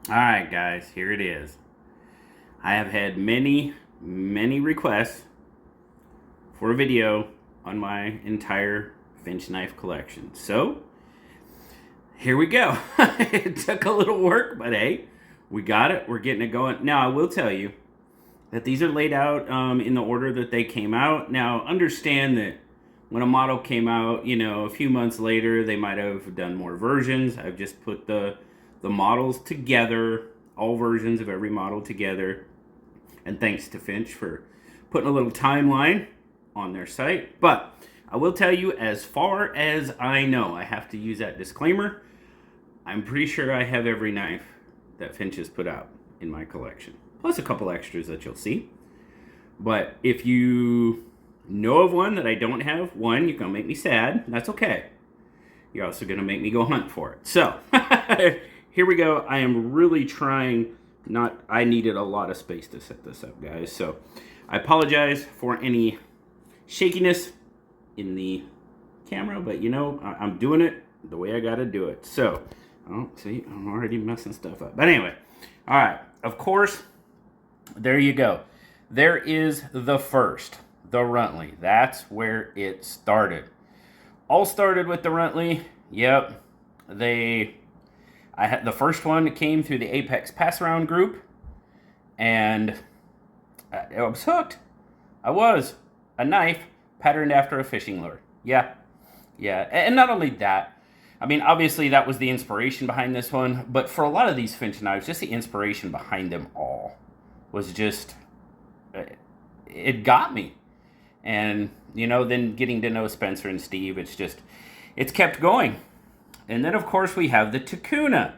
Alright guys, here it is. I have had many requests for a video on my entire Finch knife collection. So, here we go. It took a little work, but hey, we got it. We're getting it going. Now, I will tell you that these are laid out in the order that they came out. Now, understand that when a model came out, a few months later, they might have done more versions. I've just put the models together, all versions of every model together. And thanks to Finch for putting a little timeline on their site. But I will tell you, as far as I know, I have to use that disclaimer. I'm pretty sure I have every knife that Finch has put out in my collection, plus a couple extras that you'll see. But if you know of one that I don't have, one, you're going to make me sad. That's okay. You're also going to make me go hunt for it. So, here we go. I am really trying I needed a lot of space to set this up, guys. So, I apologize for any shakiness in the camera, but I'm doing it the way I got to do it. So, oh, see, I'm already messing stuff up. But anyway, all right. Of course, there you go. There is the first, the Runtley. That's where it started. All started with the Runtley. Yep. I had the first one that came through the Apex Pass Around group, and I was hooked. I was. A knife patterned after a fishing lure. Yeah. And not only that, I mean, obviously that was the inspiration behind this one, but for a lot of these Finch knives, just the inspiration behind them all was just, it got me. And, then getting to know Spencer and Steve, it's kept going. And then, of course, we have the Takuna.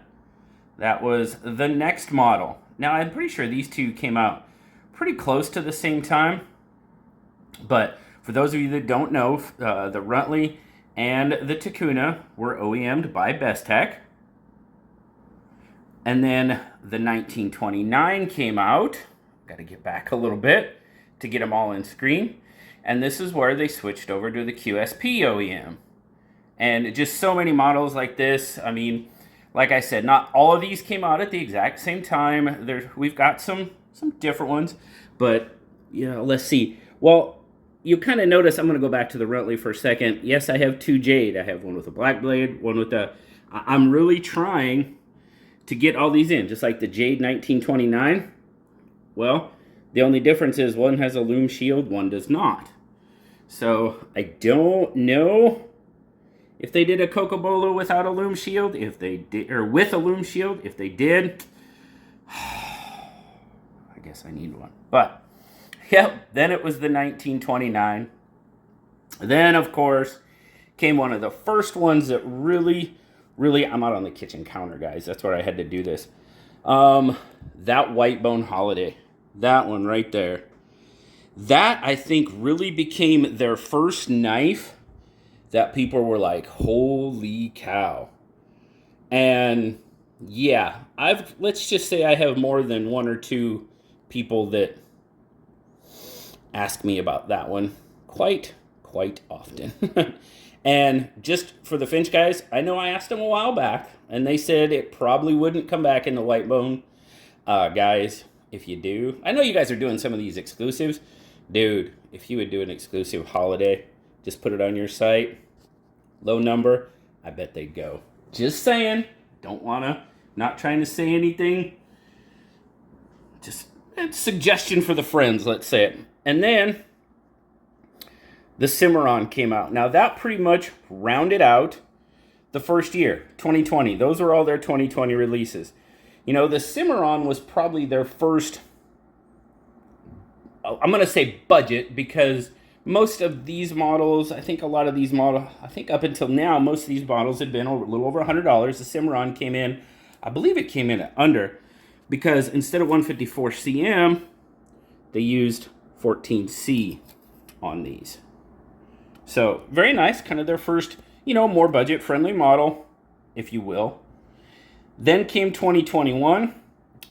That was the next model. Now, I'm pretty sure these two came out pretty close to the same time. But for those of you that don't know, the Runtley and the Takuna were OEM'd by Bestech. And then the 1929 came out. Got to get back a little bit to get them all in screen. And this is where they switched over to the QSP OEM. And just so many models like this. I mean, like I said, not all of these came out at the exact same time. We've got some different ones. But, let's see. Well, you kind of notice, I'm going to go back to the Runtley for a second. Yes, I have two Jade. I have one with a black blade, one with a... I'm really trying to get all these in, just like the Jade 1929. Well, the only difference is one has a loom shield, one does not. So, I don't know if they did a Cocobolo without a loom shield, if they did, or with a loom shield. If they did, I guess I need one. But, yep, then it was the 1929. Then, of course, came one of the first ones that really, I'm out on the kitchen counter, guys. That's where I had to do this. That White Bone Holiday. That one right there. That, I think, really became their first knife that people were like, holy cow. And yeah, let's just say I have more than one or two people that ask me about that one quite often. And just for the Finch guys, I know I asked them a while back, and they said it probably wouldn't come back in the white bone. Guys, if you do, I know you guys are doing some of these exclusives. Dude, if you would do an exclusive holiday, just put it on your site. Low number, I bet they'd go. Just saying. Not trying to say anything. Just a suggestion for the friends, let's say it. And then the Cimarron came out. Now that pretty much rounded out the first year, 2020. Those were all their 2020 releases. The Cimarron was probably their first, I'm going to say budget, because most of these models, I think up until now, most of these models had been a little over $100. The Cimarron came in, I believe it came in at under, because instead of 154 cm, they used 14C on these. So, very nice, kind of their first, more budget-friendly model, if you will. Then came 2021,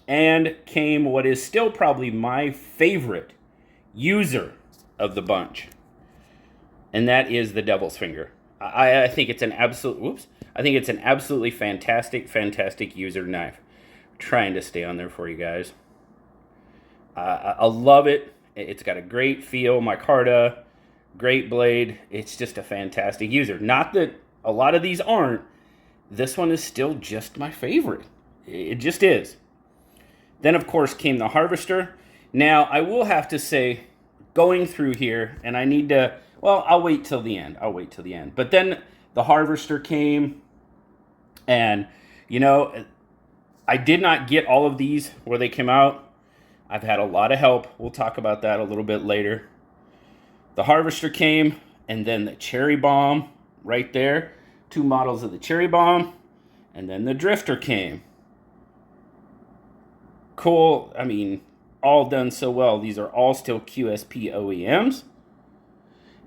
and came what is still probably my favorite user of the bunch, and that is the Devil's Finger. I think it's an absolutely fantastic user knife. trying to stay on there for you guys. I love it. It's got a great feel, micarta, great blade. It's just a fantastic user. Not that a lot of these aren't. This one is still just my favorite. It just is. Then, of course, came the Harvester. Now, I will have to say, going through here, and I need to, well, I'll wait till the end. But then the Harvester came, and, you know, I did not get all of these where they came out. I've had a lot of help. We'll talk about that a little bit later. The Harvester came, and then the Cherry Bomb right there. 2 models of the Cherry Bomb, and then the Drifter came. Cool. I mean, all done so well. These are all still QSP OEMs.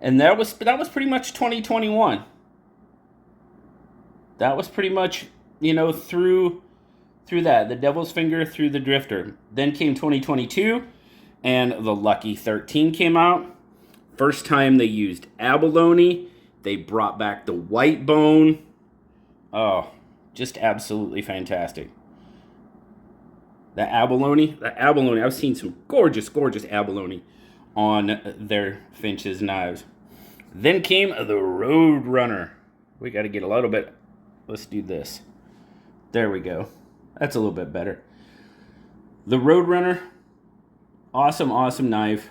And that was pretty much 2021. That was pretty much, you know, through that, the Devil's Finger through the Drifter. Then came 2022, and the Lucky 13 came out. First time they used abalone. They brought back the white bone. Oh, just absolutely fantastic. The abalone, I've seen some gorgeous, gorgeous abalone on their Finch's knives. Then came the Roadrunner. We got to get a little bit, let's do this. There we go. That's a little bit better. The Roadrunner, awesome, awesome knife.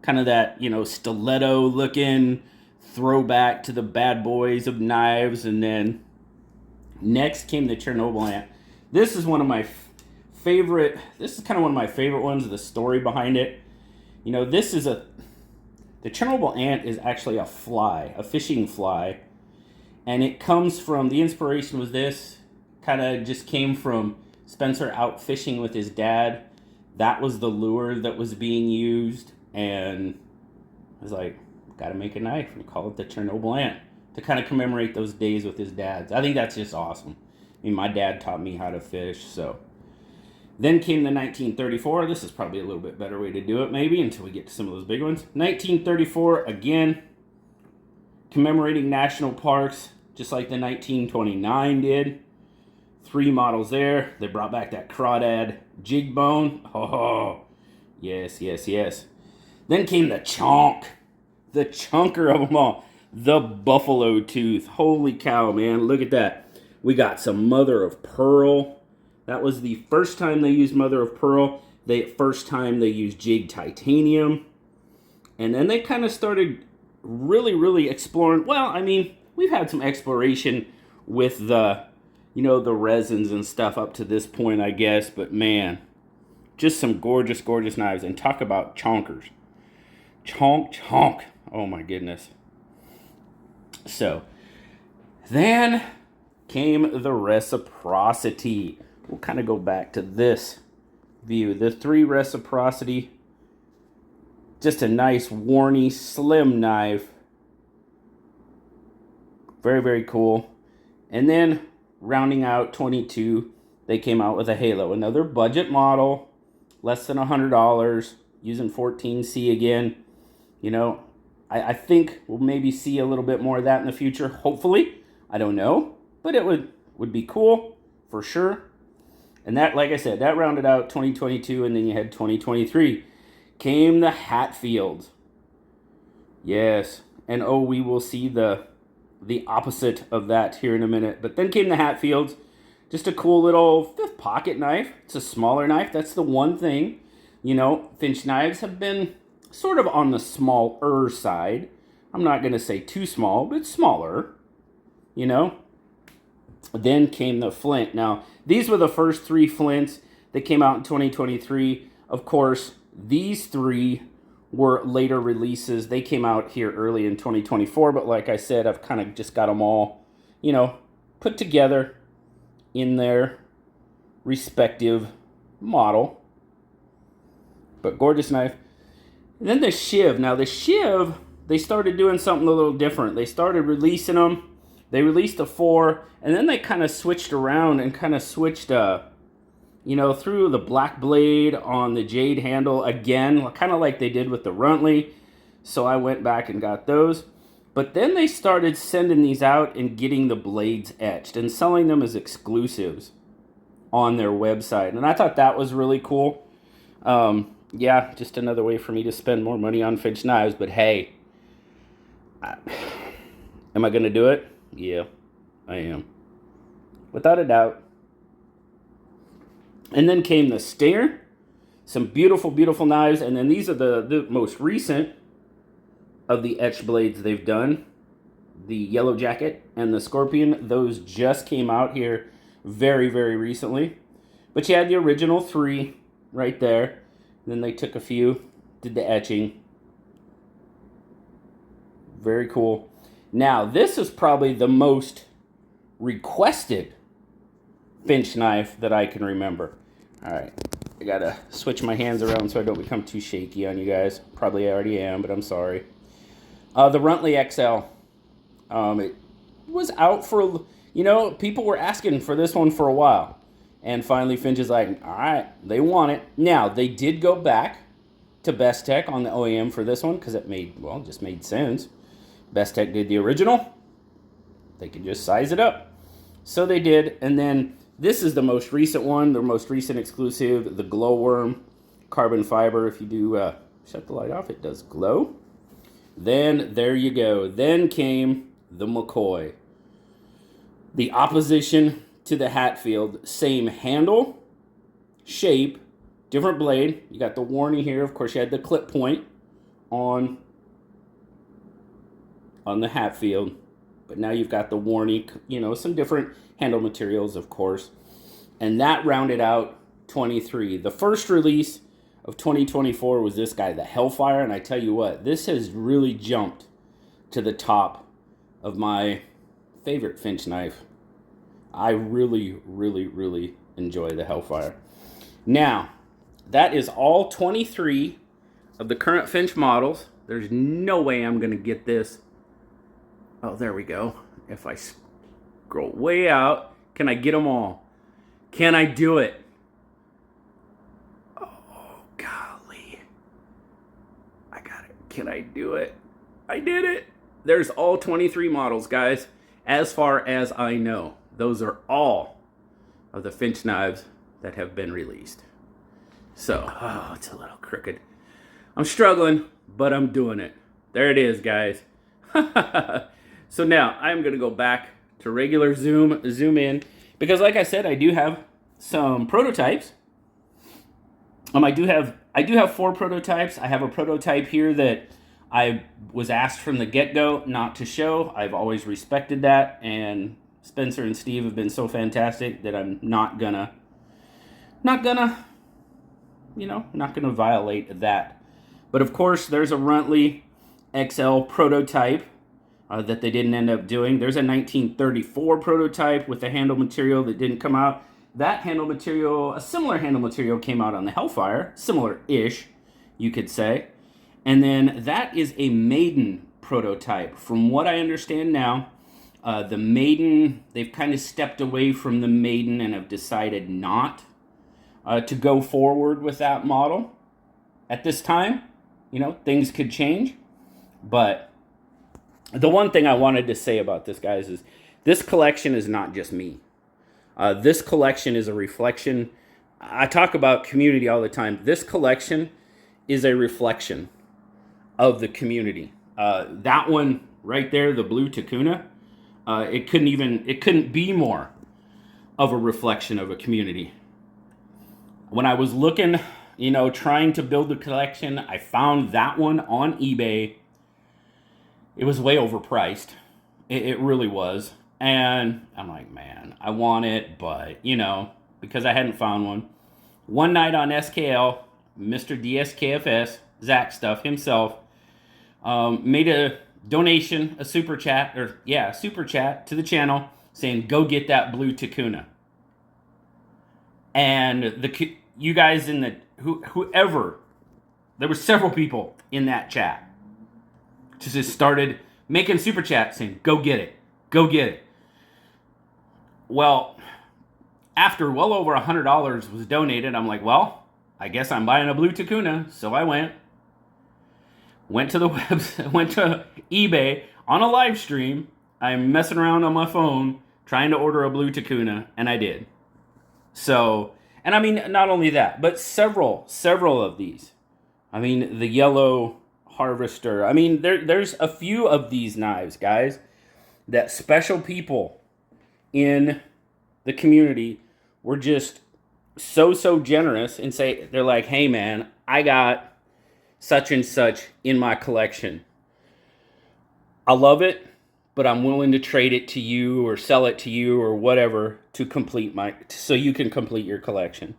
Kind of that, you know, stiletto looking throwback to the bad boys of knives. And then next came the Chernobyl Ant. This is one of my favorite, this is kind of one of my favorite ones, the story behind it. You know, the Chernobyl Ant is actually a fly, a fishing fly. And it comes from, the inspiration was this, kind of just came from Spencer out fishing with his dad. That was the lure that was being used. And I was like, got to make a knife and call it the Chernobyl Ant to kind of commemorate those days with his dad. I think that's just awesome. I mean, my dad taught me how to fish, so. Then came the 1934. This is probably a little bit better way to do it, maybe, until we get to some of those big ones. 1934, again, commemorating national parks, just like the 1929 did. 3 models there. They brought back that crawdad jig bone. Oh, yes, yes, yes. Then came the chonk. The chunker of them all. The buffalo tooth. Holy cow, man. Look at that. We got some mother of pearl. That was the first time they used mother of pearl. First time they used jig titanium. And then they kind of started really, really exploring. Well, I mean, we've had some exploration with the, you know, the resins and stuff up to this point, I guess. But man, just some gorgeous, gorgeous knives. And talk about chonkers. Chonk, chonk. Oh my goodness. So, then came the Reciprocity. We'll kind of go back to this view. The 3 Reciprocity. Just a nice, warny, slim knife. Very, very cool. And then, rounding out 22, they came out with a Halo. Another budget model. Less than $100. Using 14C again. You know, I think we'll maybe see a little bit more of that in the future. Hopefully. I don't know. But it would be cool. For sure. And that, like I said, that rounded out 2022. And then you had 2023. Came the Hatfields. Yes. And oh, we will see the opposite of that here in a minute. But then came the Hatfields. Just a cool little 5th pocket knife. It's a smaller knife. That's the one thing. You know, Finch knives have been sort of on the smaller side. I'm not going to say too small, but smaller. You know. Then came the Flint. Now, these were the first 3 Flints that came out in 2023. Of course, these 3 were later releases. They came out here early in 2024, but like I said, I've kind of just got them all, you know, put together in their respective model. But gorgeous knife. And then the Shiv. Now, the Shiv, they started doing something a little different. They started releasing them. They released a 4, and then they kind of switched around and kind of switched, you know, through the black blade on the jade handle again, kind of like they did with the Runtley. So I went back and got those. But then they started sending these out and getting the blades etched and selling them as exclusives on their website. And I thought that was really cool. Yeah, just another way for me to spend more money on Finch knives. But hey, am I going to do it? Yeah, I am. Without a doubt. And then came the Stinger. Some beautiful, beautiful knives. And then these are the most recent of the etched blades they've done. The Yellow Jacket and the Scorpion. Those just came out here very, very recently. But you had the original 3 right there. Then they took a few, did the etching. Very cool. Now, this is probably the most requested Finch knife that I can remember. All right, I gotta switch my hands around so I don't become too shaky on you guys. Probably I already am, but I'm sorry. The Runtley XL. It was out for, you know, people were asking for this one for a while. And finally, Finch is like, all right, they want it. Now, they did go back to Best Tech on the OEM for this one because it made, well, just made sense. Best Tech did the original. They could just size it up. So they did. And then this is the most recent one, the most recent exclusive, the Glowworm carbon fiber. If you do shut the light off, it does glow. Then, there you go. Then came the McCoy. The opposition to the Hatfield. Same handle, shape, different blade. You got the warning here. Of course, you had the clip point on the Hatfield. But now you've got the warning, you know, some different handle materials, of course. And that rounded out 23. The first release of 2024 was this guy, the Hellfire. And I tell you what, this has really jumped to the top of my favorite Finch knife. I really, really, really enjoy the Hellfire. Now, that is all 23 of the current Finch models. There's no way I'm going to get this. Oh, there we go. If I scroll way out, can I get them all? Can I do it? Oh, golly. I got it. Can I do it? I did it. There's all 23 models, guys. As far as I know, those are all of the Finch knives that have been released. So, oh, it's a little crooked. I'm struggling, but I'm doing it. There it is, guys. So now I'm going to go back to regular zoom in, because like I said, I do have some prototypes. I do have 4 prototypes. I have a prototype here that I was asked from the get-go not to show. I've always respected that, and Spencer and Steve have been so fantastic that I'm not gonna violate that. But of course, there's a Runtley XL prototype that they didn't end up doing. There's a 1934 prototype with the handle material that didn't come out. That handle material, a similar handle material, came out on the Hellfire, similar-ish, you could say. And then that is a maiden prototype. From what I understand now, the maiden, they've kind of stepped away from the maiden and have decided not to go forward with that model at this time. You know, things could change. But the one thing I wanted to say about this, guys, is this collection is not just me. This collection is a reflection. I talk about community all the time. This collection is a reflection of the community. That one right there, the blue Takuna, it couldn't be more of a reflection of a community. When I was looking, you know, trying to build the collection, I found that one on eBay. It was way overpriced. It really was. And I'm like, man, I want it, but, you know, because I hadn't found one. One night on SKL, Mr. DSKFS, Zach Stuff himself, made a donation, a super chat to the channel saying, go get that blue Takuna. And you guys in the, whoever, there were several people in that chat, just started making super chats saying, go get it, go get it. Well, after well over $100 was donated, I'm like, well, I guess I'm buying a blue Takuna. So I went to the website, went to eBay on a live stream. I'm messing around on my phone trying to order a blue Takuna, and I did. So, and I mean, not only that, but several of these. I mean, the yellow harvester. I mean, there's a few of these knives, guys, that special people in the community were just so generous and say, they're like, hey man, I got such and such in my collection. I love it, but I'm willing to trade it to you or sell it to you or whatever to complete so you can complete your collection.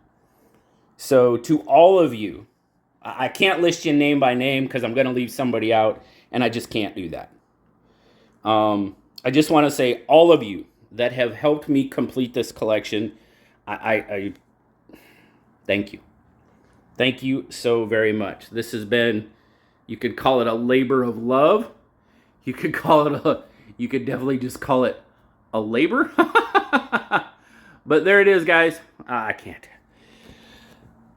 So to all of you, I can't list you name by name because I'm going to leave somebody out, and I just can't do that. I just want to say all of you that have helped me complete this collection, I thank you. Thank you so very much. This has been, you could call it a labor of love. You could definitely just call it a labor. But there it is, guys. I can't.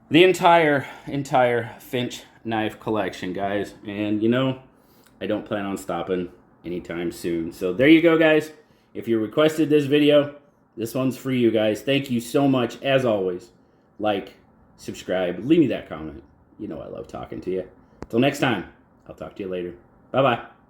The entire Finch knife collection, guys. And, you know, I don't plan on stopping anytime soon. So there you go, guys. If you requested this video, this one's for you guys. Thank you so much, as always. Like, subscribe, leave me that comment. You know I love talking to you. Till next time, I'll talk to you later. Bye-bye.